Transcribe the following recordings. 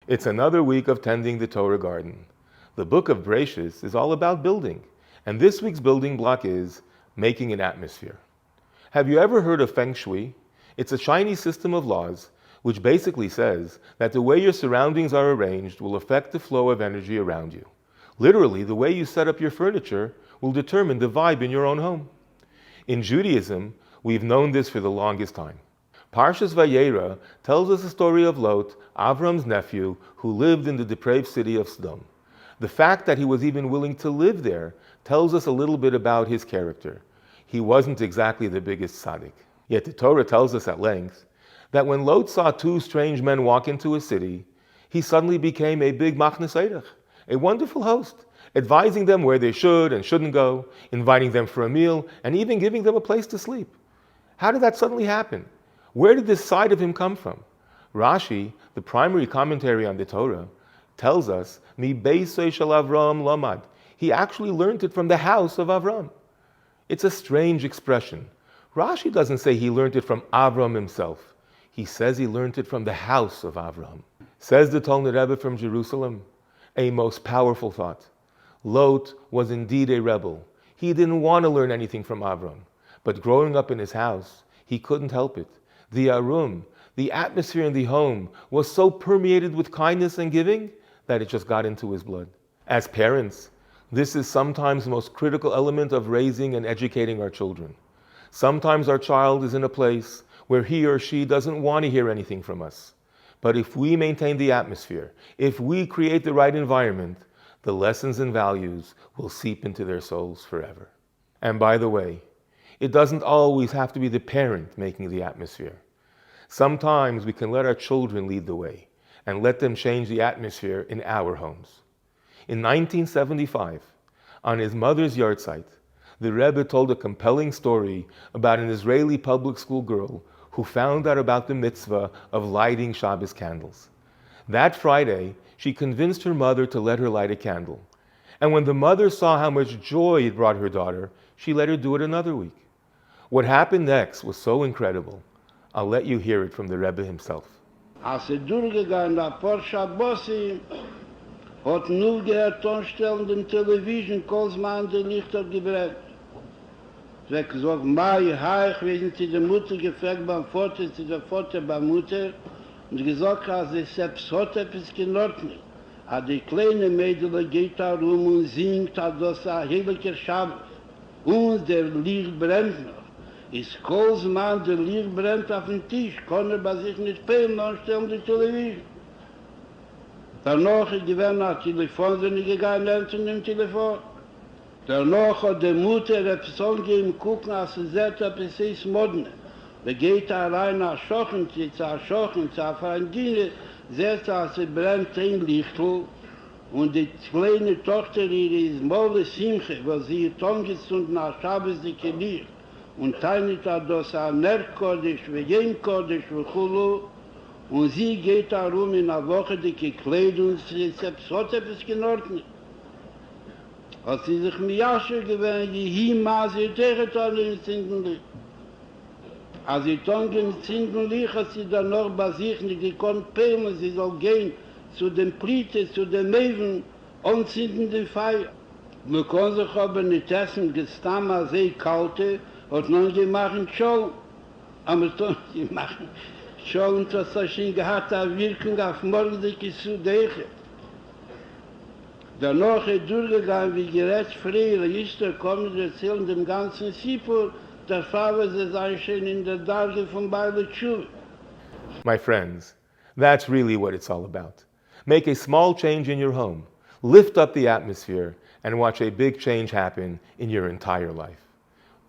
It's another week of tending the Torah garden. The book of Bereshis is all about building, and this week's building block is making an atmosphere. Have you ever heard of Feng Shui? It's a Chinese system of laws which basically says that the way your surroundings are arranged will affect the flow of energy around you. Literally, the way you set up your furniture will determine the vibe in your own home. In Judaism, we've known this for the longest time. Parshas Vayeira tells us the story of Lot, Avram's nephew, who lived in the depraved city of Sodom. The fact that he was even willing to live there tells us a little bit about his character. He wasn't exactly the biggest tzaddik. Yet the Torah tells us at length that when Lot saw two strange men walk into a city, he suddenly became a big machnas eirach, a wonderful host, advising them where they should and shouldn't go, inviting them for a meal, and even giving them a place to sleep. How did that suddenly happen? Where did this side of him come from? Rashi, the primary commentary on the Torah, tells us, Mi beisei shel Avram lamad. He actually learned it from the house of Avram. It's a strange expression. Rashi doesn't say he learned it from Avram himself. He says he learned it from the house of Avram. Says the Talmud Rebbe from Jerusalem, a most powerful thought. Lot was indeed a rebel. He didn't want to learn anything from Avram. But growing up in his house, he couldn't help it. The arum, the atmosphere in the home, was so permeated with kindness and giving that it just got into his blood. As parents, this is sometimes the most critical element of raising and educating our children. Sometimes our child is in a place where he or she doesn't want to hear anything from us. But if we maintain the atmosphere, if we create the right environment, the lessons and values will seep into their souls forever. And by the way, it doesn't always have to be the parent making the atmosphere. Sometimes we can let our children lead the way and let them change the atmosphere in our homes. In 1975, on his mother's yahrzeit, the Rebbe told a compelling story about an Israeli public school girl who found out about the mitzvah of lighting Shabbos candles. That Friday, she convinced her mother to let her light a candle. And when the mother saw how much joy it brought her daughter, she let her do it another week. What happened next was so incredible. I'll let you hear it from the Rebbe himself. Als durchgegangen ein paar Schabbosim, hat nur gehört tonstellenden Television, Kolsmann der Lichter gebrennt. Es wird gesagt, Mai, Haich, wir sind die Mutter gefragt beim Vater, der Vater beim Mutter, und gesagt, als es selbst hat etwas geordnet. Aber die kleine Mädel geht da rum und singt, das ein heiliger Schabbos. Und der Licht brennt noch. Ist Kolsmann, der Licht brennt auf dem Tisch, kann bei sich nicht peilen, anstellen die Television. Danach gewinnt ein Telefon, sind gegangen, lernt im Telefon. Danach hat die Mutter etwas angegeben, gucken, als sie sagt, ob es ist modern. Da geht allein nach Schochen, zur Freundin, sagt, als sie brennt ein Lichtel. Und die kleine Tochter ihre ist Molle Simche, weil sie hat angezündet nach Schabes dicke Licht. Und teilt hat das an Nerkodisch, Vejem-Kodisch, Vechulu. Und sie geht darum in einer Woche dicke Kleidung, und sie selbst hat etwas geordnet. Als sie sich Miasche gewöhnt, die Hima, sie tegen alle im Zinkenlicht. Als sie dann im Zinkenlicht, hat sie dann noch bei sich nicht gekonnt peilen, sie soll gehen zu den Plite, zu den Meven, und zünden den Feier. Man kann sich aber nicht essen, gestammt als sie kalte, und dann die machen schon. Aber dann die machen schon, und das hat schon gehabt, eine Wirkung auf morgen, die zu dechen. Danach ist durchgegangen, wie gerät früher, ist kommen und erzählen dem ganzen Sipur, der Vater ist einstehen in der Darge von Beile Tshuva. My friends, that's really what it's all about. Make a small change in your home, lift up the atmosphere, and watch a big change happen in your entire life.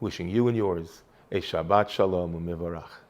Wishing you and yours a Shabbat Shalom u'Mevorach.